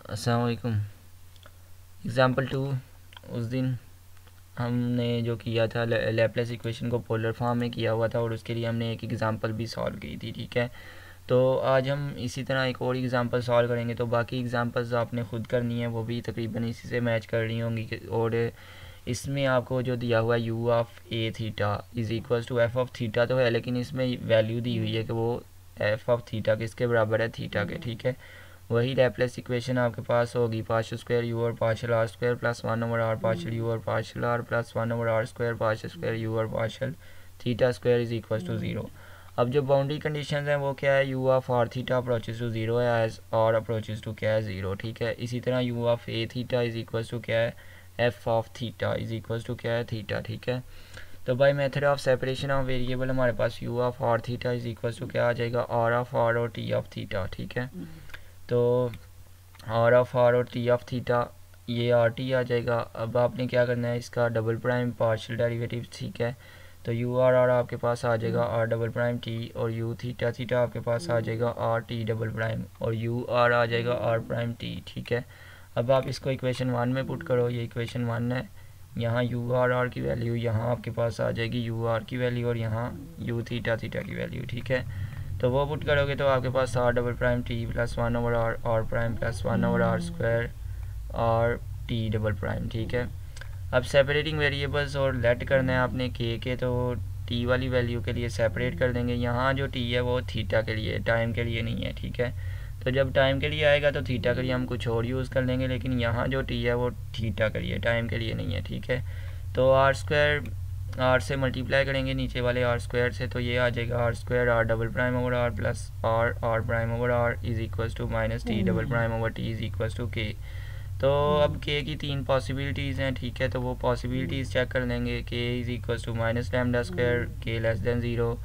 अस्सलाम वालेकुम। एग्ज़ाम्पल 2, उस दिन हमने जो किया था लैप्लेस इक्वेशन को पोलर फॉर्म में किया हुआ था और उसके लिए हमने एक एग्ज़ाम्पल भी सॉल्व की थी, ठीक है। तो आज हम इसी तरह एक और एग्ज़ाम्पल सॉल्व करेंगे। तो बाकी एग्ज़ाम्पल्स आपने खुद करनी है, वो भी तकरीबन इसी से मैच कर रही होंगी और इसमें आपको जो दिया हुआ है U of A theta is equal to F of theta तो है, लेकिन इसमें वैल्यू दी हुई है कि वो एफ ऑफ थीटा किसके बराबर है, थीटा के, ठीक है। वही लैप्लेस इक्वेशन आपके पास होगी पार्शियल स्क्वायर यू और partial R square plus 1/r partial U और partial R plus 1/r square partial square U और partial theta square is equal to 0। अब जो बाउंड्री कंडीशन है वो क्या है, U of R theta approaches to 0 है एज आर अप्रोचेज टू क्या है 0, ठीक है। इसी तरह U of A theta is equal to क्या है, F of theta is equal to क्या है, थीटा, ठीक है। तो by method of separation of variable हमारे पास U of R theta is equal to क्या आ जाएगा, आर ऑफ आर और टी ऑफ थीटा, ठीक है। तो आर ऑफ आर और टी ऑफ थीटा ये आर टी आ जाएगा। अब आपने क्या करना है, इसका डबल प्राइम पार्शियल डेरिवेटिव, ठीक है। तो यू आर आर आपके पास आ जाएगा आर डबल प्राइम टी और यू थीटा थीटा आपके पास आ जाएगा आर टी डबल प्राइम और यू आर आ जाएगा आर प्राइम टी, ठीक है। अब आप इसको इक्वेशन 1 में पुट करो, ये इक्वेशन 1 है। यहाँ यू आर आर की वैल्यू यहाँ आपके पास आ जाएगी यू आर की वैल्यू और यहाँ यू थीटा थीटा की वैल्यू, ठीक है। तो वो पुट करोगे तो आपके पास R double prime T plus 1/r R prime plus 1/r square R T double prime, ठीक है। अब सेपरेटिंग वेरिएबल्स और लेट करना है आपने के तो टी वाली वैल्यू के लिए सेपरेट कर देंगे। यहाँ जो टी है वो थीटा के लिए, टाइम के लिए नहीं है, ठीक है। तो जब टाइम के लिए आएगा तो थीटा के लिए हम कुछ और यूज़ कर लेंगे, लेकिन यहाँ जो टी है वो थीटा के लिए, टाइम के लिए नहीं है, ठीक है। तो आर स्क्वायर आर से मल्टीप्लाई करेंगे नीचे वाले आर स्क्वायर से, तो ये आ जाएगा R square R double prime over R plus R R prime over R is equal to minus T double prime over T is equal to K. तो अब के की 3 पॉसिबिलिटीज़ हैं, ठीक है। तो वो पॉसिबिलिटीज़ चेक कर लेंगे। K is equal to minus lambda square K less than zero,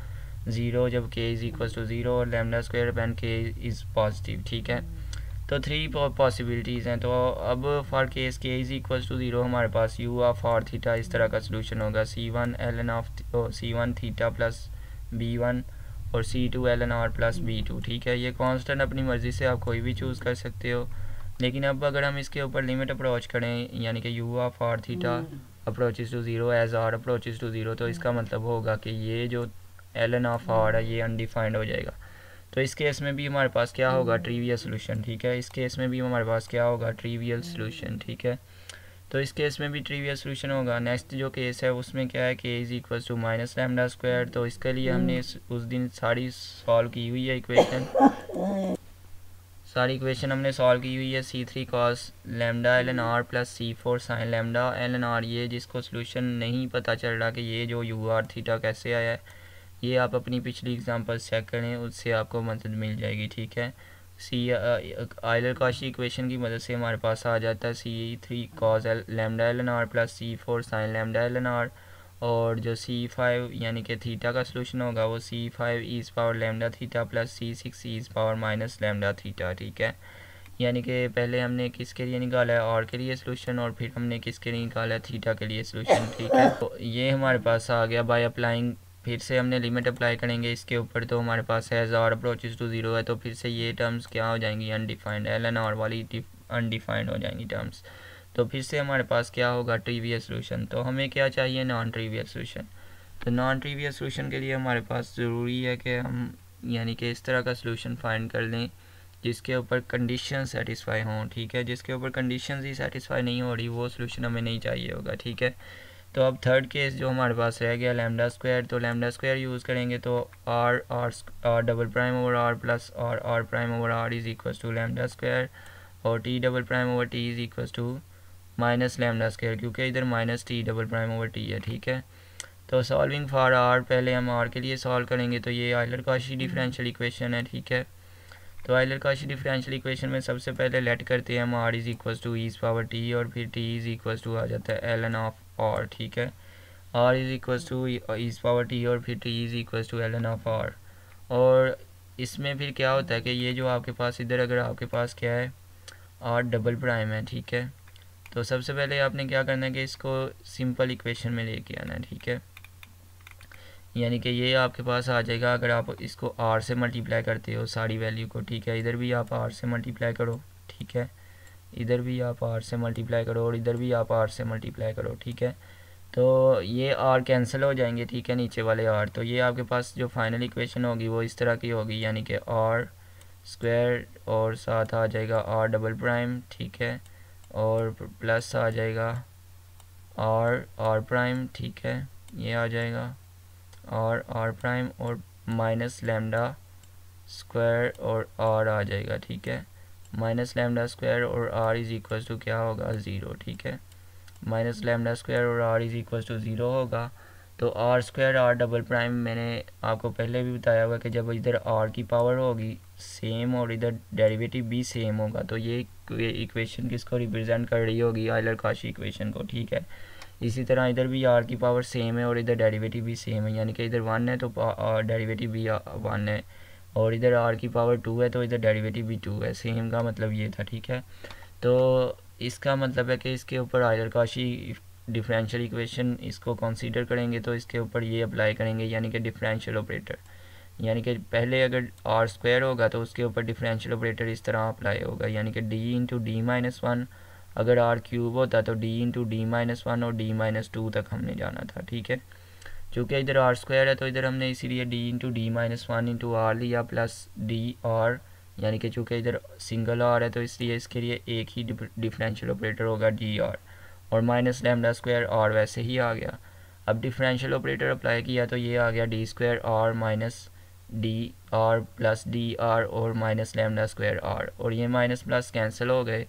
zero जब K is equal to zero और lambda square when K is positive, ठीक है। तो 3 पॉसिबिलिटीज़ हैं। तो अब for case K is equal to 0 हमारे पास यू ऑफ आर थीटा इस तरह का सोल्यूशन होगा, C1 ln of C1 theta plus B1 और C2 ln are plus B2, ठीक है। ये कांस्टेंट अपनी मर्ज़ी से आप कोई भी चूज़ कर सकते हो, लेकिन अब अगर हम इसके ऊपर लिमिट अप्रोच करें यानी कि U of R theta approaches to 0 as R approaches to 0, तो इसका मतलब होगा कि ये जो ln ऑफ आर है ये अनडिफाइंड हो जाएगा। तो इस केस में भी हमारे पास क्या होगा, ट्रिवियल सोल्यूशन, ठीक है। इस केस में भी हमारे पास क्या होगा, ट्रिवियल सोल्यूशन, ठीक है। तो इस केस में भी ट्रिवियल सोल्यूशन होगा। नेक्स्ट जो केस है उसमें क्या है, K is equal to minus lambda square. तो इसके लिए हमने उस दिन सारी सॉल्व की हुई है इक्वेशन, सारी इक्वेशन हमने सॉल्व की हुई है। C3 cos lambda ln r plus C4 sin lambda ln r। ये जिसको सोल्यूशन नहीं पता चल रहा कि ये जो यू आर थीटा कैसे आया है, ये आप अपनी पिछली एग्जांपल चेक करें, उससे आपको मदद मिल जाएगी, ठीक है। आयलर कॉची इक्वेशन की मदद से हमारे पास आ जाता है C3 cos lambda ln r plus C4 sin lambda ln r और जो C5 यानी कि थीटा का सोल्यूशन होगा वो C5 e's power lambda theta plus C6 e's power minus lambda theta, ठीक है। यानी कि पहले हमने किसके लिए निकाला है, आर के लिए सोल्यूशन, और फिर हमने किसके लिए निकाला है, थीटा के लिए सोल्यूशन, ठीक है। तो ये हमारे पास आ गया बाय अप्लाइंग। फिर से हमने लिमिट अप्लाई करेंगे इसके ऊपर, तो हमारे पास एज आर अप्रोचेज टू 0 है, तो फिर से ये टर्म्स क्या हो जाएंगी, अनडिफाइंड, ln r वाली अनडिफाइंड हो जाएंगी टर्म्स। तो फिर से हमारे पास क्या होगा, ट्रिवियल सोल्यूशन। तो हमें क्या चाहिए, नॉन ट्रिवियल सोल्यूशन। तो नॉन ट्रिवियल सोल्यूशन के लिए हमारे पास ज़रूरी है कि हम यानी कि इस तरह का सोल्यूशन फाइंड कर लें जिसके ऊपर कंडीशन सेटिस्फाई हों, ठीक है। जिसके ऊपर कंडीशन ही सेटिस्फाई नहीं हो रही वो सोल्यूशन हमें नहीं चाहिए होगा, ठीक है। तो अब थर्ड केस जो हमारे पास रह गया लैम्डा स्क्वायर, तो लैम्डा स्क्वायर यूज़ करेंगे तो R double prime over R plus R prime over R is equal to lambda square और T double prime over T is equal to minus lambda square, क्योंकि इधर minus T double prime over T है, ठीक है। तो solving for are, पहले हम are के लिए सॉल्व करेंगे, तो ये आयलर कॉची डिफरेंशियल इक्वेशन है, ठीक है। तो आयलर कॉची डिफरेंशियल इक्वेशन में सबसे पहले लेट करते हैं हम R is equal to e's power T और फिर टी इज़ इक्वल टू आ जाता है ln ऑफ आर, ठीक है। R is equal to e's power T और फिर T is equal to ln of R. और इसमें फिर क्या होता है कि ये जो आपके पास इधर अगर आपके पास क्या है, आर डबल प्राइम है, ठीक है। तो सबसे पहले आपने क्या करना है कि इसको सिंपल इक्वेशन में लेके आना है, ठीक है। यानी कि ये आपके पास आ जाएगा अगर आप इसको आर से मल्टीप्लाई करते हो सारी वैल्यू को, ठीक है। इधर भी आप आर से मल्टीप्लाई करो, ठीक है। इधर भी आप आर से मल्टीप्लाई करो और इधर भी आप आर से मल्टीप्लाई करो, ठीक है। तो ये आर कैंसिल हो जाएंगे, ठीक है, नीचे वाले आर। तो ये आपके पास जो फाइनल इक्वेशन होगी वो इस तरह की होगी, यानी कि आर स्क्वायर और साथ आ जाएगा आर डबल प्राइम, ठीक है, और प्लस आ जाएगा आर प्राइम, ठीक है, ये आ जाएगा आर प्राइम और माइनस लैम्डा स्क्वायर और आर आ जाएगा, ठीक है। माइनस लैम्डा स्क्वायर और आर इज़ इक्वल टू क्या होगा, ज़ीरो, ठीक है। माइनस लैम्डा स्क्वायर और R is equal to zero होगा। तो R square R double prime मैंने आपको पहले भी बताया हुआ कि जब इधर आर की पावर होगी सेम और इधर डेरिवेटिव भी सेम होगा तो ये इक्वेशन किसको रिप्रेजेंट कर रही होगी, आयलर-कॉची इक्वेशन को, ठीक है। इसी तरह इधर भी आर की पावर सेम है और इधर डेरिवेटिव भी सेम है, यानी कि इधर वन है तो डेरिवेटिव भी वन है, और इधर आर की पावर टू है तो इधर डेरिवेटिव भी टू है। सेम का मतलब ये था, ठीक है। तो इसका मतलब है कि इसके ऊपर आयलर-कॉची डिफरेंशियल इक्वेशन इसको कंसीडर करेंगे तो इसके ऊपर ये अप्लाई करेंगे, यानी कि डिफरेंशियल ऑपरेटर, यानी कि पहले अगर आर स्क्वायर होगा तो उसके ऊपर डिफरेंशियल ऑपरेटर इस तरह अप्लाई होगा, यानी कि D into D minus one. अगर आर क्यूब होता तो D into D minus one और डी माइनस टू तक हमने जाना था, ठीक है। चूँकि इधर आर स्क्वायर है तो इधर हमने इसीलिए D into D minus one into R लिया प्लस डी आर, यानी कि चूँकि इधर सिंगल आर है तो इसलिए इसके लिए एक ही डिफरेंशियल ऑपरेटर होगा डी आर, और माइनस लैम्डा स्क्वायर आर वैसे ही आ गया। अब डिफरेंशियल ऑपरेटर अप्लाई किया तो ये आ गया D square R minus D R plus D R और माइनस लैम्डा स्क्वायर आर, और ये माइनस प्लस कैंसिल हो गए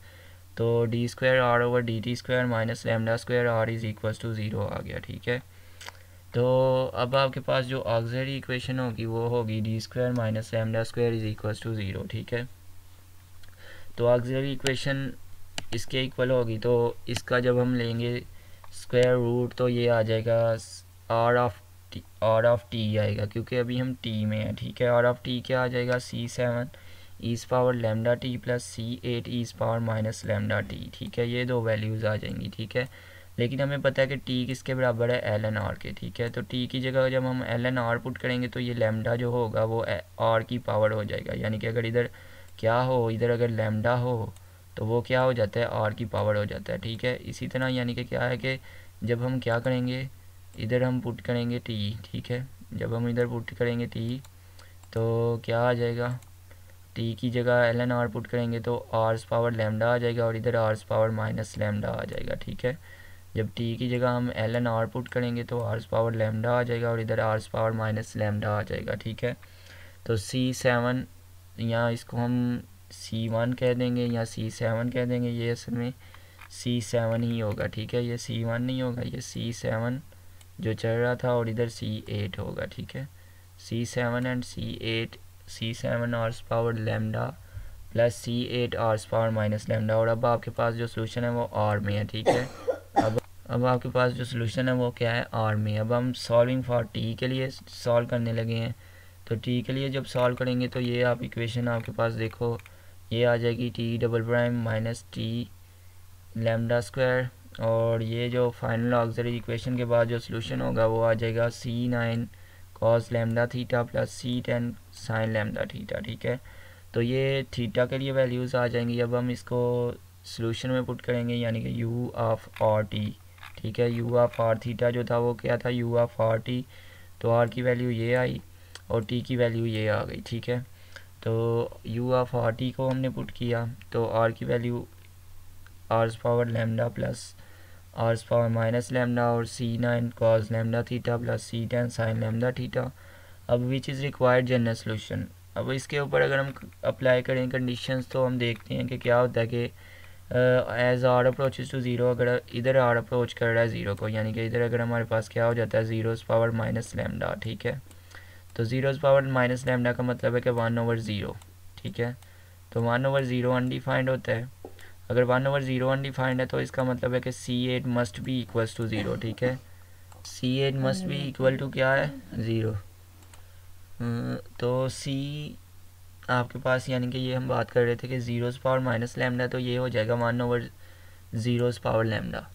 तो D square R over D T square minus lambda square R is equal to zero आ गया, ठीक है। तो अब आपके पास जो ऑक्सिलरी इक्वेशन होगी वो होगी D square minus lambda square is equal to zero, ठीक है। तो ऑक्सिलरी इक्वेशन इसके इक्वल होगी तो इसका जब हम लेंगे स्क्वायर रूट तो ये आ जाएगा आर ऑफ टी आएगा, क्योंकि अभी हम टी में है, ठीक है। आर ऑफ टी क्या आ जाएगा, C seven e's power lambda T plus C eight e's power minus lambda T, ठीक है। ये दो वैल्यूज़ आ जाएंगी, ठीक है। लेकिन हमें पता है कि टी किसके बराबर है, एल एन आर के, ठीक है। तो टी की जगह जब हम एल एन आर पुट करेंगे तो ये लैम्डा जो होगा वो आर की पावर हो जाएगा, यानी कि अगर इधर क्या हो, इधर अगर लैम्डा हो तो वो क्या हो जाता है, आर की पावर हो जाता है, ठीक है। इसी तरह यानी कि क्या है कि जब हम क्या करेंगे, इधर हम पुट करेंगे टी, ठीक है। जब हम इधर पुट करेंगे टी तो क्या आ जाएगा, टी की जगह एल एन आर पुट करेंगे तो आर्स पावर लैम्डा आ जाएगा और इधर आर्स पावर माइनस लैम्डा आ जाएगा, ठीक है। जब टी की जगह हम एल एन आर पुट करेंगे तो आर्स पावर लैम्डा आ जाएगा और इधर आर्स पावर माइनस लैम्डा आ जाएगा, ठीक है। तो सी सेवन, या इसको हम सी वन कह देंगे या सी सेवन कह देंगे, ये असल में सी सेवन ही होगा, ठीक है। ये सी वन नहीं होगा, ये सी सेवन जो चल रहा था और इधर सी एट होगा, ठीक है। C seven and C eight, C seven R's power lambda plus C eight R's power minus lambda, और अब आपके पास जो सोल्यूशन है वो आर में है, ठीक है। अब आपके पास जो सोल्यूशन है वो क्या है, आर में। अब हम सॉल्विंग फॉर टी के लिए सॉल्व करने लगे हैं, तो टी के लिए जब सॉल्व करेंगे तो ये आप इक्वेशन आपके पास देखो ये आ जाएगी T double prime minus T lambda square, और ये जो फाइनल ऑक्सिलरी इक्वेशन के बाद जो सोल्यूशन होगा वो आ जाएगा C nine cos lambda theta plus C ten sine lambda theta, ठीक है। तो ये थीटा के लिए वैल्यूज़ आ जाएंगी। अब हम इसको सोल्यूशन में पुट करेंगे, यानी कि यू ऑफ आर टी, ठीक है। यू ऑफ आर थीटा जो था वो क्या था, यू ऑफ आर टी, तो आर की वैल्यू ये आई और टी की वैल्यू ये आ गई, ठीक है। तो यू ऑफ आर टी को हमने पुट किया तो आर की value R's power lambda plus R's power minus lambda और C nine cos lambda theta plus C ten sine lambda theta. अब which is required general solution. अब इसके ऊपर अगर हम अप्लाई करें कंडीशंस तो हम देखते हैं कि क्या होता है कि as R approaches to zero, अगर इधर आर अप्रोच कर रहा है ज़ीरो को, यानी कि इधर अगर हमारे पास क्या हो जाता है ज़ीरोज़ पावर माइनस लैम्डा, ठीक है। तो ज़ीरोज़ पावर माइनस लैम्डा का मतलब है कि 1/0, ठीक है। तो 1/0 अनडिफाइंड होता है। अगर 1/0 अनडिफाइंड है तो इसका मतलब है कि C8 must be equals to zero, ठीक है। C8 must B equal to क्या है, ज़ीरो। तो C आपके पास, यानी कि ये हम बात कर रहे थे कि ज़ीरोज़ पावर माइनस लैम्डा, तो ये हो जाएगा 1/0 पावर लैम्डा।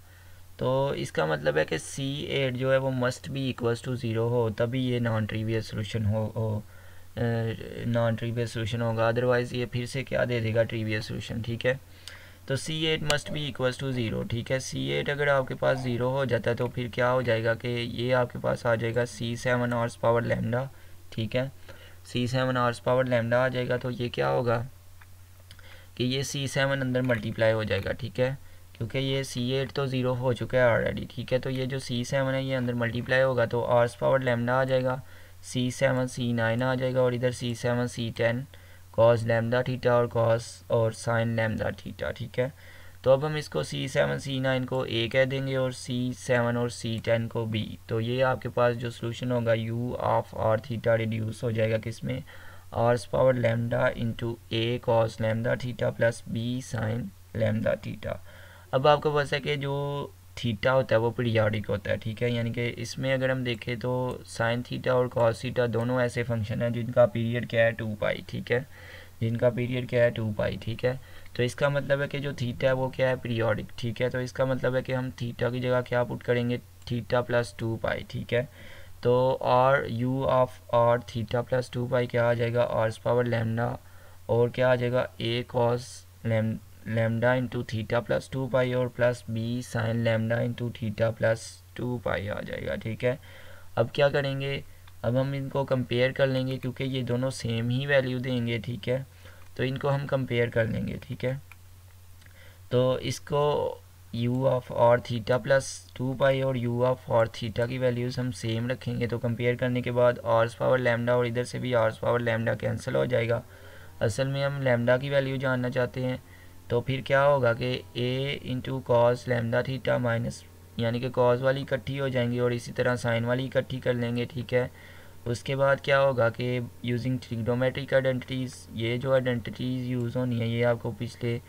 तो इसका मतलब है कि C8 जो है वो must be equals to zero हो, तभी ये non trivial solution non trivial solution होगा, अदरवाइज़ ये फिर से क्या दे देगा, ट्रिवियल सोल्यूशन, ठीक है। तो C8 must be equals to 0, ठीक है। C8 अगर आपके पास 0 हो जाता है तो फिर क्या हो जाएगा कि ये आपके पास आ जाएगा C7 हॉर्स पावर लैम्डा, ठीक है। C7 हॉर्स पावर लैम्डा आ जाएगा तो ये क्या होगा कि ये C7 अंदर मल्टीप्लाई हो जाएगा, ठीक है, क्योंकि ये C8 तो 0 हो चुका है ऑलरेडी, ठीक है। तो ये जो C7 है ये अंदर मल्टीप्लाई होगा तो हॉर्स पावर लैम्डा आ जाएगा, C7 C9 आ जाएगा और इधर C7 C10 cos lambda theta और कॉस और साइन लैम्डा थीटा, ठीक है। तो अब हम इसको C7 C9 को A कह देंगे और C7 और C10 को B। तो ये आपके पास जो सोल्यूशन होगा U of R theta reduce हो जाएगा किसमें, R's power lambda into A cos lambda theta plus B sine lambda theta. अब आपको पता है कि जो थीटा होता है वो पीरियोडिक होता है, ठीक है, यानी कि इसमें अगर हम देखें तो साइन थीटा और कॉस थीटा दोनों ऐसे फंक्शन हैं जिनका पीरियड क्या है 2 पाई, ठीक है, जिनका पीरियड क्या है 2 पाई, ठीक है। तो इसका मतलब है कि जो थीटा है वो क्या है पीरियोडिक, ठीक है। तो इसका मतलब है कि हम थीटा की जगह क्या पुट करेंगे, थीटा प्लस 2 पाई, ठीक है। तो R U of R theta plus 2 pi क्या आ जाएगा, आर्स पावर लैम्डा और क्या आ जाएगा A cos lambda into theta plus 2 pi और plus B sine lambda into theta plus 2 pi आ जाएगा, ठीक है। अब क्या करेंगे, अब हम इनको कंपेयर कर लेंगे क्योंकि ये दोनों सेम ही वैल्यू देंगे, ठीक है। तो इनको हम कंपेयर कर लेंगे, ठीक है। तो इसको u of R theta plus 2 pi और u ऑफ आर थीटा की वैल्यूज़ हम सेम रखेंगे। तो कंपेयर करने के बाद आर्स पावर लैम्डा और इधर से भी आर्स पावर लैम्डा कैंसिल हो जाएगा। असल में हम लैम्डा की वैल्यू जानना चाहते हैं तो फिर क्या होगा कि a into cos lambda theta minus, यानी कि कॉस वाली इकट्ठी हो जाएंगी और इसी तरह साइन वाली इकट्ठी कर लेंगे, ठीक है। उसके बाद क्या होगा कि यूजिंग ट्रिग्नोमेट्रिक आइडेंटिटीज़, ये जो आइडेंटिटीज़ यूज़ होनी है ये आपको पिछले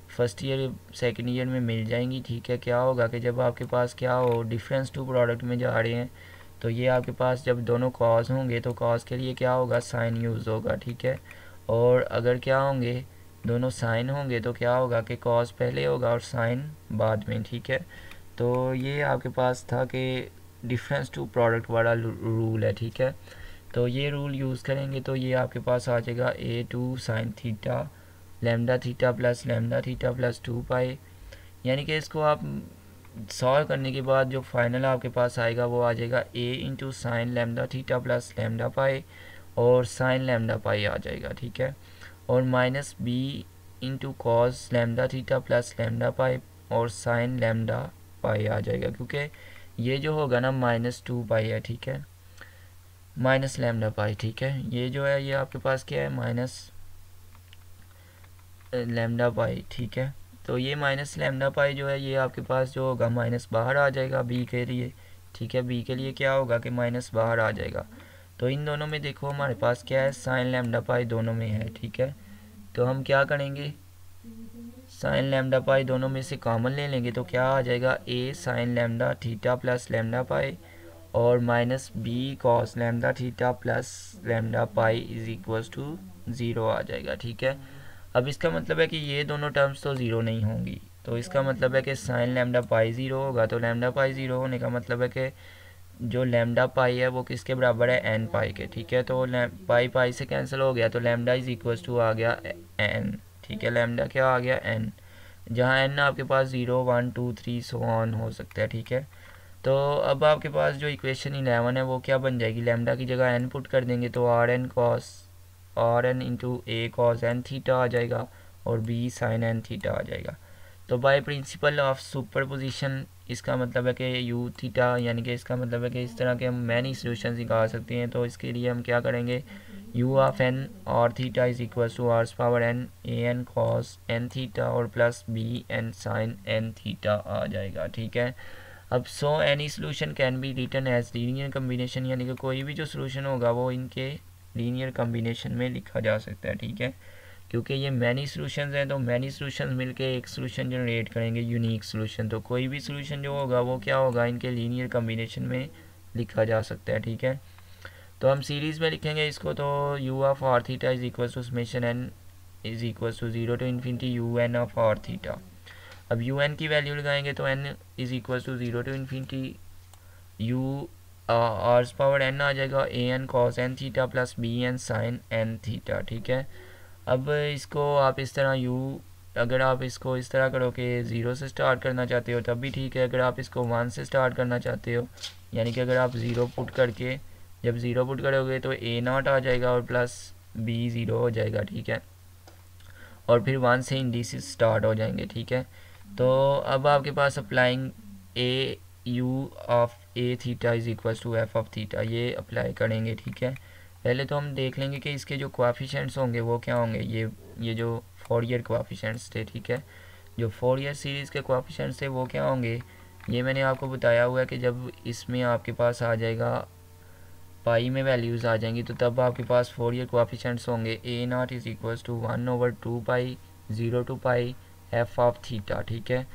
फर्स्ट ईयर सेकेंड ईयर में मिल जाएंगी, ठीक है। क्या होगा कि जब आपके पास क्या हो डिफरेंस टू प्रोडक्ट में जा रहे हैं तो ये आपके पास जब दोनों कॉज होंगे तो कॉज के लिए क्या होगा साइन यूज़ होगा, ठीक है। और अगर क्या होंगे दोनों साइन होंगे तो क्या होगा कि कॉज पहले होगा और साइन बाद में, ठीक है। तो ये आपके पास था कि डिफरेंस टू प्रोडक्ट वाला रूल है, ठीक है। तो ये रूल यूज़ करेंगे तो ये आपके पास आ जाएगा A2 sine theta lambda theta plus lambda theta plus 2 पाई, यानी कि इसको आप सॉल्व करने के बाद जो फाइनल आपके पास आएगा वो आ जाएगा A into sine lambda theta plus lambda pi और साइन लैम्डा पाई आ जाएगा, ठीक है। और minus B into cos lambda theta plus lambda pi और साइन लैम्डा पाई आ जाएगा, क्योंकि ये जो होगा ना -2 पाई है, ठीक है, माइनस लैम्डा पाई, ठीक है। ये जो है ये आपके पास क्या है माइनस लैम्डा पाई, ठीक है। तो ये माइनस लैम्डा पाई जो है ये आपके पास जो होगा माइनस बाहर आ जाएगा बी के लिए, ठीक है। बी के लिए क्या होगा कि माइनस बाहर आ जाएगा। तो इन दोनों में देखो हमारे पास क्या है साइन लैम्डा पाई दोनों में है, ठीक है। तो हम क्या करेंगे साइन लैम्डा पाई दोनों में से कॉमन ले लेंगे तो क्या आ जाएगा A sine lambda theta plus lambda pi और minus B cos lambda theta plus lambda pi is equals to 0 आ जाएगा, ठीक है। अब इसका मतलब है कि ये दोनों टर्म्स तो ज़ीरो नहीं होंगी, तो इसका मतलब है कि साइन लैम्डा पाई 0 होगा। तो लैम्डा पाई 0 होने का मतलब है कि जो लैम्डा पाई है वो किसके बराबर है एन पाई के, ठीक है। तो पाई पाई से कैंसिल हो गया तो लैम्डा इज इक्वल्स टू आ गया एन, ठीक है। लैम्डा क्या आ गया एन, जहाँ एन आपके पास 0 1 2 3 सो ऑन हो सकता है, ठीक है। तो अब आपके पास जो इक्वेशन 11 है वो क्या बन जाएगी, लैम्डा की जगह एन पुट कर देंगे तो R N cos R N into A cos N theta आ जाएगा और बी साइन एन थीटा आ जाएगा। तो बाय प्रिंसिपल ऑफ सुपरपोजिशन इसका मतलब है कि यू थीटा, यानी कि इसका मतलब है कि इस तरह के हम मैनी सोल्यूशन निकाल सकते हैं। तो इसके लिए हम क्या करेंगे यू ऑफ एन और theta is equal to R's power N A N cos N theta और plus B N sine N theta आ जाएगा, ठीक है। अब so any solution can be written as linear combination, यानी कि कोई भी जो सोल्यूशन होगा वो इनके लीनियर कम्बिनेशन में लिखा जा सकता है, ठीक है। क्योंकि ये मैनी सोल्यूशंस हैं तो मैनी सोल्यूशंस मिलके एक सोल्यूशन जनरेट करेंगे यूनिक सोल्यूशन। तो कोई भी सोल्यूशन जो होगा वो क्या होगा इनके लीनियर कम्बिनेशन में लिखा जा सकता है, ठीक है। तो हम सीरीज़ में लिखेंगे इसको, तो U of R theta is equal to summation N is equal to 0 to infinity U N of R theta. अब यू एन की वैल्यू लगाएंगे तो N is equal to 0 to infinity U R's power N आ जाएगा A N cos N theta plus B N sine N theta, ठीक है। अब इसको आप इस तरह यू अगर आप इसको इस तरह करो कि 0 से स्टार्ट करना चाहते हो तब भी ठीक है, अगर आप इसको 1 से स्टार्ट करना चाहते हो यानी कि अगर आप 0 पुट करके जब 0 पुट करोगे तो A0 आ जाएगा और प्लस B 0 हो जाएगा, ठीक है, और फिर 1 से इंडिसेस स्टार्ट हो जाएंगे, ठीक है। तो अब आपके पास applying A U of A theta is equal to F of theta, ये अप्लाई करेंगे, ठीक है। पहले तो हम देख लेंगे कि इसके जो कोएफिशिएंट्स होंगे वो क्या होंगे, ये जो फोरियर कोएफिशिएंट्स थे, ठीक है, जो फोरियर सीरीज़ के कोएफिशिएंट्स थे वो क्या होंगे, ये मैंने आपको बताया हुआ है कि जब इसमें आपके पास आ जाएगा पाई में वैल्यूज़ आ जाएंगी तो तब आपके पास फोरियर कोएफिशिएंट्स होंगे A0 is equal to 1/2 pi 0 to pi F of theta, ठीक है।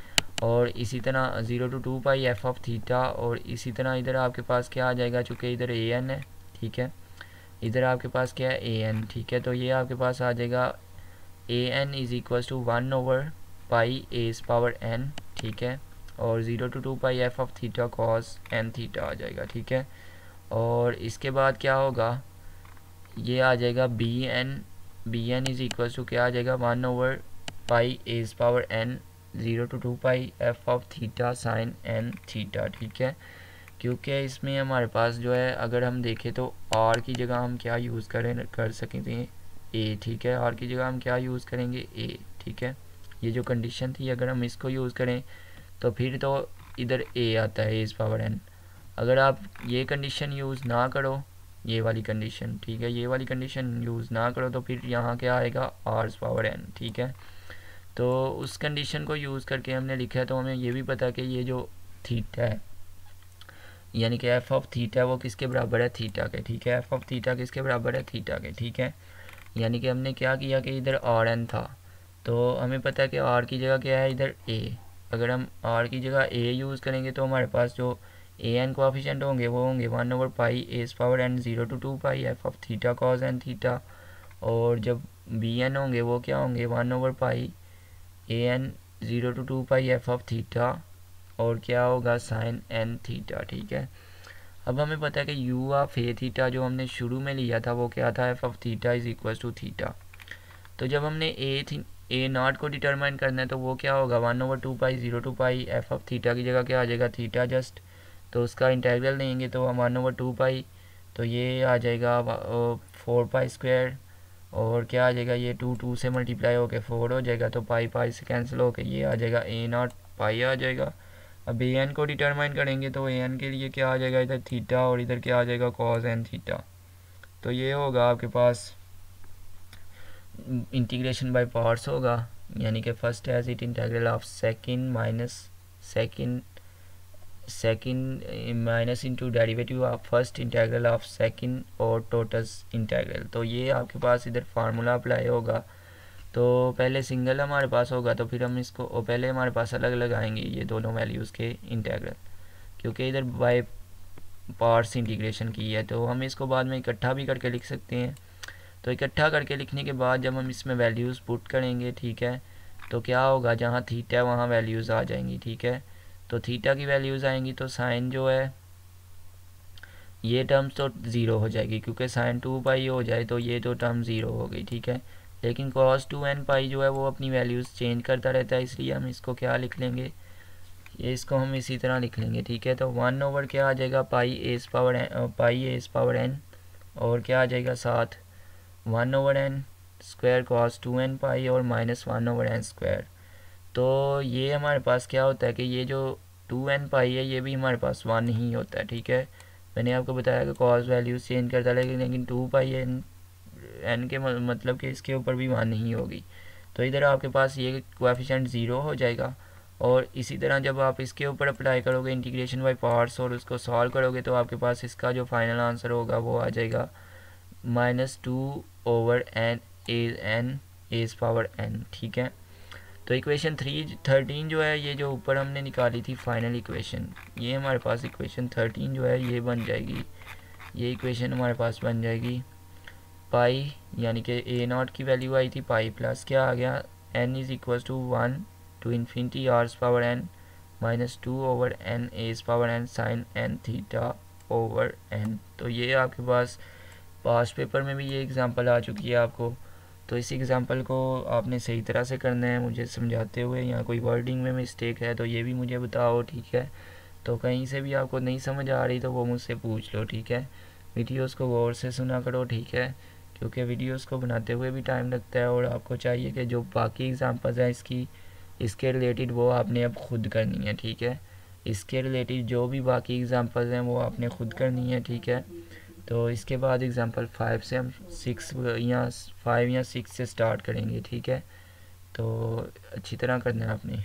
और इसी तरह 0 to 2 pi F of theta, और इसी तरह इधर आपके पास क्या आ जाएगा, चूँकि इधर AN है, ठीक है, इधर आपके पास क्या है AN, ठीक है, तो ये आपके पास आ जाएगा AN इज इक्वल टू 1/पाई A⁻n, ठीक है, और 0 to 2 pi F of theta cos n theta आ जाएगा, ठीक है। और इसके बाद क्या होगा, ये आ जाएगा b n is equal to क्या आ जाएगा 1/पाई A⁻n 0 to 2 pi F of theta sine n theta, ठीक है। क्योंकि इसमें हमारे पास जो है अगर हम देखें तो r की जगह हम क्या यूज़ कर सकेंगे a, ठीक है, r की जगह हम क्या यूज़ करेंगे a, ठीक है। ये जो कंडीशन थी अगर हम इसको यूज़ करें तो फिर तो इधर a आता है A⁻n। अगर आप ये कंडीशन यूज़ ना करो, ये वाली कंडीशन, ठीक है, ये वाली कंडीशन यूज़ ना करो तो फिर यहाँ क्या आएगा R⁻n, ठीक है। तो उस कंडीशन को यूज़ करके हमने लिखा है, तो हमें ये भी पता है कि ये जो थीटा है यानी कि एफ ऑफ थीटा वो किसके बराबर है, थीटा के, ठीक है, एफ ऑफ थीटा किसके बराबर है, थीटा के, ठीक है। यानी कि हमने क्या किया कि इधर Rn था तो हमें पता है कि r की जगह क्या है इधर a, अगर हम r की जगह a यूज़ करेंगे तो हमारे पास जो an कोएफिशिएंट होंगे वो होंगे 1/पाई A⁻n 0 to 2 pi F of theta cos n theta, और जब bn होंगे वो क्या होंगे 1/पाई an 0 to 2 pi F of theta और क्या होगा साइन n थीटा, ठीक है। अब हमें पता है कि u ऑफ a थीटा जो हमने शुरू में लिया था वो क्या था, f of theta is equal to theta. तो जब हमने A0 को डिटरमाइन करना है तो वो क्या होगा 1/2 pi 0 to pi F of theta की जगह क्या आ जाएगा थीटा जस्ट, तो उसका इंटीग्रल लेंगे तो 1/2 पाई, तो ये आ जाएगा 4 पाई स्क्वायर, और क्या आ जाएगा ये 2 से मल्टीप्लाई होकर 4 हो जाएगा, तो पाई पाई से कैंसिल होकर ये आ जाएगा A0 पाई आ जाएगा। अब an को डिटरमाइन करेंगे तो an के लिए क्या आ जाएगा इधर थीटा और इधर क्या आ जाएगा कॉस n थीटा। तो ये होगा आपके पास इंटीग्रेशन बाय पार्ट्स होगा, यानी कि first as it integral of second minus into derivative of first integral of second और टोटल इंटीग्रल। तो ये आपके पास इधर फार्मूला अप्लाई होगा, तो पहले सिंगल हमारे पास होगा तो फिर हम इसको पहले हमारे पास अलग अलग आएंगे ये दोनों वैल्यूज़ के इंटीग्रल, क्योंकि इधर बाय पार्ट्स इंटीग्रेशन की है तो हम इसको बाद में इकट्ठा भी करके लिख सकते हैं। तो इकट्ठा करके लिखने के बाद जब हम इसमें वैल्यूज़ पुट करेंगे, ठीक है, तो क्या होगा जहाँ थीटा है वहाँ वैल्यूज़ आ जाएंगी, ठीक है। तो थीटा की वैल्यूज़ आएंगी तो साइन जो है ये टर्म्स तो ज़ीरो हो जाएगी, क्योंकि साइन 2 पाई हो जाए तो ये तो टर्म ज़ीरो हो गई, ठीक है। लेकिन cos 2n पाई जो है वो अपनी वैल्यूज़ चेंज करता रहता है, इसलिए हम इसको क्या लिख लेंगे, ये इसको हम इसी तरह लिख लेंगे, ठीक है। तो 1 क्या आ जाएगा पाई A⁻n और क्या आ जाएगा साथ 1/n स्क्वायर cos 2n पाई और माइनस 1/n स्क्वायर। तो ये हमारे पास क्या होता है कि ये जो 2n पाई है ये भी हमारे पास 1 ही होता है, ठीक है। मैंने आपको बताया कि cos वैल्यूज़ चेंज करता है, लेकिन 2 पाई n के मतलब कि इसके ऊपर भी 1 नहीं होगी, तो इधर आपके पास ये कोएफिशिएंट 0 हो जाएगा। और इसी तरह जब आप इसके ऊपर अप्लाई करोगे इंटीग्रेशन बाय पार्ट्स और उसको सॉल्व करोगे तो आपके पास इसका जो फाइनल आंसर होगा वो आ जाएगा -2/n A⁻n, ठीक है। तो इक्वेशन 13 जो है ये जो ऊपर हमने निकाली थी फाइनल इक्वेशन, ये हमारे पास इक्वेशन 13 जो है ये बन जाएगी, ये इक्वेशन हमारे पास बन जाएगी पाई, यानी कि A0 की वैल्यू आई थी पाई प्लस क्या आ गया n is equal to 1 to infinity R⁻n -2/n A⁻n sine n theta over n। तो ये आपके पास पास्ट पेपर में भी ये एग्जांपल आ चुकी है आपको, तो इस एग्ज़ाम्पल को आपने सही तरह से करना है मुझे समझाते हुए, या कोई वर्डिंग में मिस्टेक है तो ये भी मुझे बताओ, ठीक है। तो कहीं से भी आपको नहीं समझ आ रही तो वो मुझसे पूछ लो, ठीक है। वीडियोस को गौर से सुना करो, ठीक है, क्योंकि वीडियोस को बनाते हुए भी टाइम लगता है, और आपको चाहिए कि जो बाकी एग्ज़ाम्पल्स हैं इसके रिलेटेड वो आपने अब खुद करनी है, ठीक है। इसके रिलेटेड जो भी बाकी एग्ज़ाम्पल्स हैं वो आपने खुद करनी है, ठीक है। तो इसके बाद एग्ज़ाम्पल 5 से हम 6 या 5 या 6 से स्टार्ट करेंगे, ठीक है। तो अच्छी तरह करना है आपने।